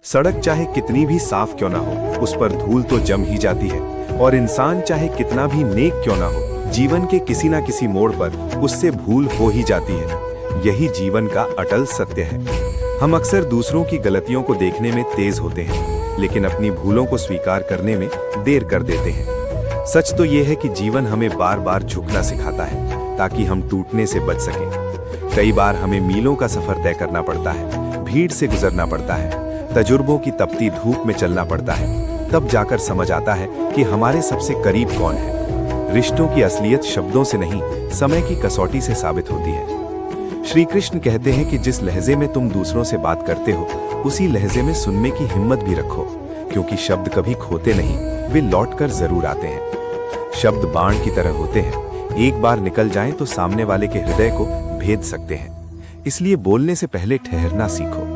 सड़क चाहे कितनी भी साफ क्यों ना हो, उस पर धूल तो जम ही जाती है। और इंसान चाहे कितना भी नेक क्यों ना हो, जीवन के किसी ना किसी मोड़ पर उससे भूल हो ही जाती है। यही जीवन का अटल सत्य है। हम अक्सर दूसरों की गलतियों को देखने में तेज होते हैं, लेकिन अपनी भूलों को स्वीकार करने में देर कर देते हैं। सच तो यह है कि जीवन हमें बार बार झुकना सिखाता है, ताकि हम टूटने से बच सकें। कई बार हमें मीलों का सफर तय करना पड़ता है, भीड़ से गुजरना पड़ता है, तजुर्बों की तपती धूप में चलना पड़ता है। तब जाकर समझ आता है कि हमारे सबसे करीब कौन है। रिश्तों की असलियत शब्दों से नहीं, समय की कसौटी से साबित होती है। श्री कृष्ण कहते हैं कि जिस लहजे में तुम दूसरों से बात करते हो, उसी लहजे में सुनने की हिम्मत भी रखो, क्योंकि शब्द कभी खोते नहीं, वे लौटकर जरूर आते हैं। शब्द बाण की तरह होते हैं, एक बार निकल जाएं तो सामने वाले के हृदय को भेद सकते हैं। इसलिए बोलने से पहले ठहरना सीखो।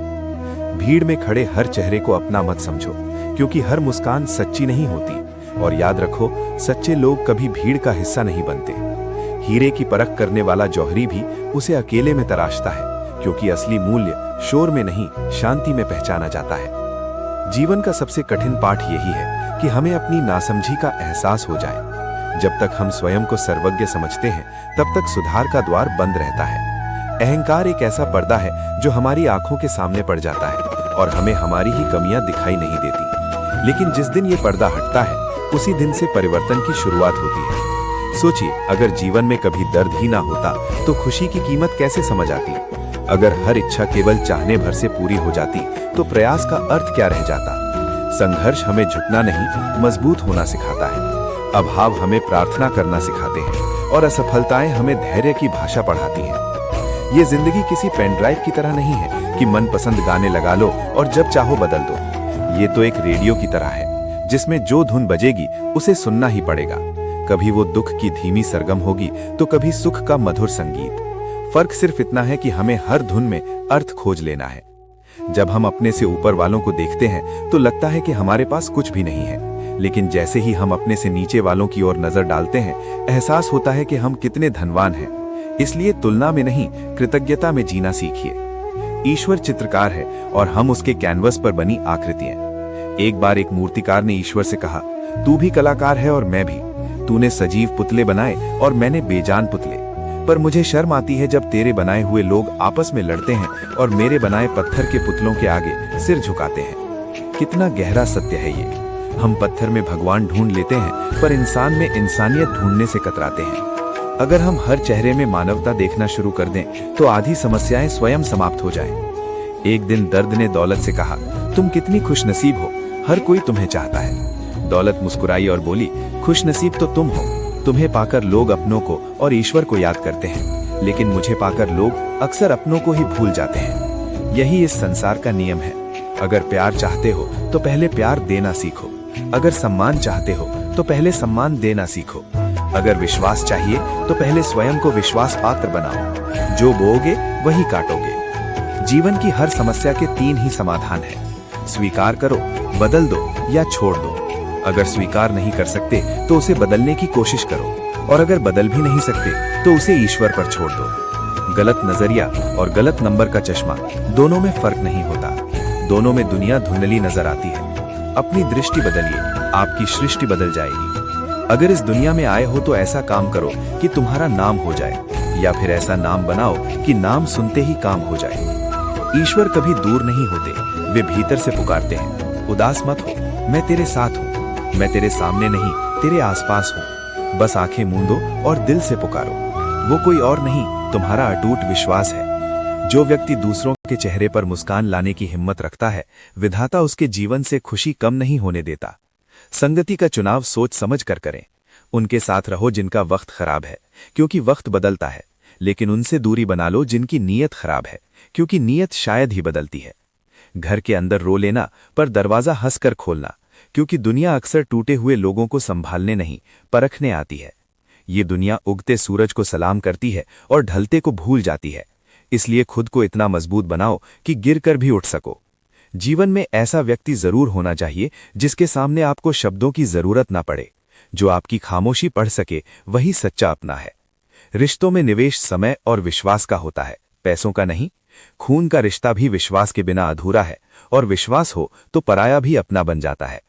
भीड़ में खड़े हर चेहरे को अपना मत समझो, क्योंकि हर मुस्कान सच्ची नहीं होती। और याद रखो, सच्चे लोग कभी भीड़ का हिस्सा नहीं बनते। हीरे की परख करने वाला जौहरी भी उसे अकेले में तराशता है, क्योंकि असली मूल्य शोर में नहीं, शांति में पहचाना जाता है। जीवन का सबसे कठिन पाठ यही है कि हमें अपनी नासमझी का एहसास हो जाए। जब तक हम स्वयं को सर्वज्ञ समझते हैं, तब तक सुधार का द्वार बंद रहता है। अहंकार एक ऐसा पर्दा है जो हमारी आंखों के सामने पड़ जाता है और हमें हमारी ही कमियां दिखाई नहीं देती। लेकिन जिस दिन ये पर्दा हटता है, उसी दिन से परिवर्तन की शुरुआत होती है। सोचिए, अगर जीवन में कभी दर्द ही ना होता तो खुशी की कीमत कैसे समझ आती? अगर हर इच्छा केवल चाहने भर से पूरी हो जाती तो प्रयास का अर्थ क्या रह जाता? संघर्ष हमें झुकना नहीं, मजबूत होना सिखाता है। अभाव हमें प्रार्थना करना सिखाते हैं और असफलताएं हमें धैर्य की भाषा पढ़ाती हैं। ये जिंदगी किसी पेन ड्राइव की तरह नहीं है कि मनपसंद गाने लगा लो और जब चाहो बदल दो। ये तो एक रेडियो की तरह है, जिसमें जो धुन बजेगी उसे सुनना ही पड़ेगा। कभी वो दुख की धीमी सरगम होगी तो कभी सुख का मधुर संगीत। फर्क सिर्फ इतना है कि हमें हर धुन में अर्थ खोज लेना है। जब हम अपने से ऊपर वालों को देखते हैं तो लगता है कि हमारे पास कुछ भी नहीं है, लेकिन जैसे ही हम अपने से नीचे वालों की ओर नजर डालते हैं, एहसास होता है कि हम कितने धनवान हैं। इसलिए तुलना में नहीं, कृतज्ञता में जीना सीखिए। ईश्वर चित्रकार है और हम उसके कैनवस पर बनी आकृतियां। एक बार एक मूर्तिकार ने ईश्वर से कहा, तू भी कलाकार है और मैं भी। तूने सजीव पुतले बनाए और मैंने बेजान पुतले, पर मुझे शर्म आती है जब तेरे बनाए हुए लोग आपस में लड़ते हैं और मेरे बनाए पत्थर के पुतलों के आगे सिर झुकाते हैं। कितना गहरा सत्य है ये। हम पत्थर में भगवान ढूंढ लेते हैं, पर इंसान में इंसानियत ढूंढने से कतराते हैं। अगर हम हर चेहरे में मानवता देखना शुरू कर दें तो आधी समस्याएं स्वयं समाप्त हो जाएं। एक दिन दर्द ने दौलत से कहा, तुम कितनी खुशनसीब हो, हर कोई तुम्हें चाहता है। दौलत मुस्कुराई और बोली, खुशनसीब तो तुम हो। तुम्हें पाकर लोग अपनों को और ईश्वर को याद करते हैं, लेकिन मुझे पाकर लोग अक्सर अपनों को ही भूल जाते हैं। यही इस संसार का नियम है। अगर प्यार चाहते हो तो पहले प्यार देना सीखो। अगर सम्मान चाहते हो तो पहले सम्मान देना सीखो। अगर विश्वास चाहिए तो पहले स्वयं को विश्वास पात्र बनाओ। जो बोओगे वही काटोगे। जीवन की हर समस्या के 3 ही समाधान हैं। स्वीकार करो, बदल दो या छोड़ दो। अगर स्वीकार नहीं कर सकते तो उसे बदलने की कोशिश करो, और अगर बदल भी नहीं सकते तो उसे ईश्वर पर छोड़ दो। गलत नजरिया और गलत नंबर का चश्मा, दोनों में फर्क नहीं होता। दोनों में दुनिया धुंधली नजर आती है। अपनी दृष्टि बदलिए, आपकी सृष्टि बदल जाएगी। अगर इस दुनिया में आए हो तो ऐसा काम करो कि तुम्हारा नाम हो जाए, या फिर ऐसा नाम बनाओ कि नाम सुनते ही काम हो जाए। ईश्वर कभी दूर नहीं होते, वे भीतर से पुकारते हैं। उदास मत हो, मैं तेरे साथ हूँ। मैं तेरे सामने नहीं, तेरे आसपास हूँ। बस आंखें मूंदो और दिल से पुकारो। वो कोई और नहीं, तुम्हारा अटूट विश्वास है। जो व्यक्ति दूसरों के चेहरे पर मुस्कान लाने की हिम्मत रखता है, विधाता उसके जीवन से खुशी कम नहीं होने देता। संगति का चुनाव सोच समझ कर करें। उनके साथ रहो जिनका वक्त खराब है, क्योंकि वक्त बदलता है। लेकिन उनसे दूरी बना लो जिनकी नीयत खराब है, क्योंकि नीयत शायद ही बदलती है। घर के अंदर रो लेना, पर दरवाजा हंसकर खोलना, क्योंकि दुनिया अक्सर टूटे हुए लोगों को संभालने नहीं, परखने आती है। ये दुनिया उगते सूरज को सलाम करती है और ढलते को भूल जाती है। इसलिए खुद को इतना मजबूत बनाओ कि गिरकर भी उठ सको। जीवन में ऐसा व्यक्ति जरूर होना चाहिए जिसके सामने आपको शब्दों की जरूरत ना पड़े। जो आपकी खामोशी पढ़ सके, वही सच्चा अपना है। रिश्तों में निवेश समय और विश्वास का होता है, पैसों का नहीं, खून का रिश्ता भी विश्वास के बिना अधूरा है, और विश्वास हो तो पराया भी अपना बन जाता है।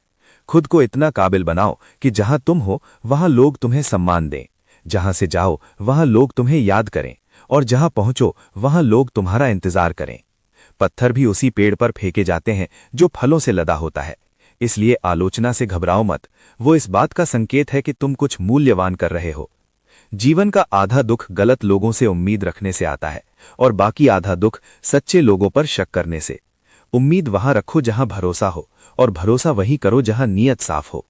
खुद को इतना काबिल बनाओ कि जहां तुम हो वहां लोग तुम्हें सम्मान दें, जहां से जाओ वहां लोग तुम्हें याद करें, और जहां पहुंचो वहां लोग तुम्हारा इंतजार करें। पत्थर भी उसी पेड़ पर फेंके जाते हैं जो फलों से लदा होता है। इसलिए आलोचना से घबराओ मत, वो इस बात का संकेत है कि तुम कुछ मूल्यवान कर रहे हो। जीवन का आधा दुख गलत लोगों से उम्मीद रखने से आता है, और बाकी आधा दुख सच्चे लोगों पर शक करने से। उम्मीद वहां रखो जहां भरोसा हो, और भरोसा वहीं करो जहां नीयत साफ हो।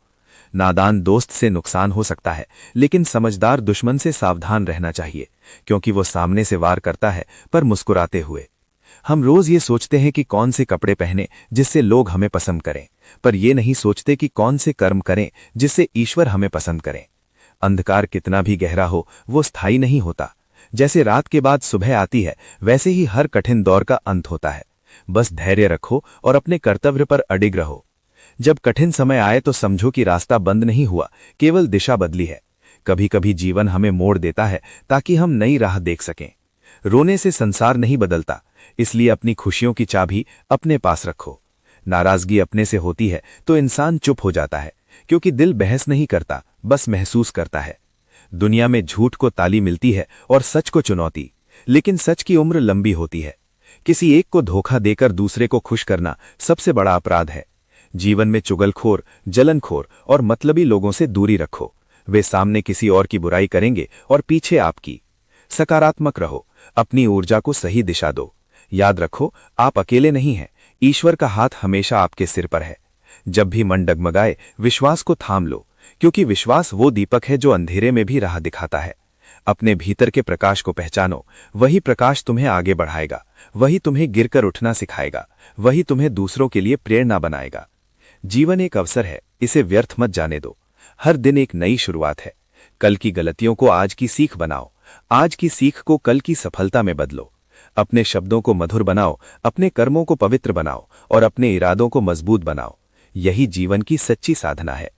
नादान दोस्त से नुकसान हो सकता है, लेकिन समझदार दुश्मन से सावधान रहना चाहिए, क्योंकि वो सामने से वार करता है पर मुस्कुराते हुए। हम रोज ये सोचते हैं कि कौन से कपड़े पहने जिससे लोग हमें पसंद करें, पर ये नहीं सोचते कि कौन से कर्म करें जिससे ईश्वर हमें पसंद करें। अंधकार कितना भी गहरा हो वो स्थायी नहीं होता। जैसे रात के बाद सुबह आती है, वैसे ही हर कठिन दौर का अंत होता है। बस धैर्य रखो और अपने कर्तव्य पर अडिग रहो। जब कठिन समय आए तो समझो कि रास्ता बंद नहीं हुआ, केवल दिशा बदली है। कभी कभी जीवन हमें मोड़ देता है ताकि हम नई राह देख सकें। रोने से संसार नहीं बदलता, इसलिए अपनी खुशियों की चाबी अपने पास रखो। नाराजगी अपने से होती है तो इंसान चुप हो जाता है, क्योंकि दिल बहस नहीं करता, बस महसूस करता है। दुनिया में झूठ को ताली मिलती है और सच को चुनौती, लेकिन सच की उम्र लंबी होती है। किसी एक को धोखा देकर दूसरे को खुश करना सबसे बड़ा अपराध है। जीवन में चुगलखोर, जलनखोर और मतलबी लोगों से दूरी रखो। वे सामने किसी और की बुराई करेंगे और पीछे आपकी। सकारात्मक रहो, अपनी ऊर्जा को सही दिशा दो। याद रखो, आप अकेले नहीं हैं, ईश्वर का हाथ हमेशा आपके सिर पर है। जब भी मन डगमगाए, विश्वास को थाम लो, क्योंकि विश्वास वो दीपक है जो अंधेरे में भी राह दिखाता है। अपने भीतर के प्रकाश को पहचानो, वही प्रकाश तुम्हें आगे बढ़ाएगा, वही तुम्हें गिरकर उठना सिखाएगा, वही तुम्हें दूसरों के लिए प्रेरणा बनाएगा। जीवन एक अवसर है, इसे व्यर्थ मत जाने दो। हर दिन एक नई शुरुआत है। कल की गलतियों को आज की सीख बनाओ, आज की सीख को कल की सफलता में बदलो। अपने शब्दों को मधुर बनाओ, अपने कर्मों को पवित्र बनाओ, और अपने इरादों को मजबूत बनाओ। यही जीवन की सच्ची साधना है।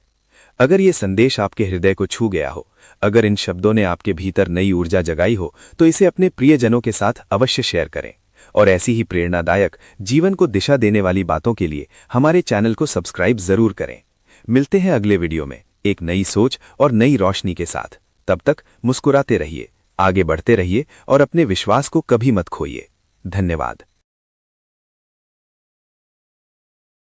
अगर ये संदेश आपके हृदय को छू गया हो, अगर इन शब्दों ने आपके भीतर नई ऊर्जा जगाई हो, तो इसे अपने प्रियजनों के साथ अवश्य शेयर करें। और ऐसी ही प्रेरणादायक, जीवन को दिशा देने वाली बातों के लिए हमारे चैनल को सब्सक्राइब जरूर करें। मिलते हैं अगले वीडियो में एक नई सोच और नई रोशनी के साथ। तब तक मुस्कुराते रहिए, आगे बढ़ते रहिए और अपने विश्वास को कभी मत खोइए। धन्यवाद।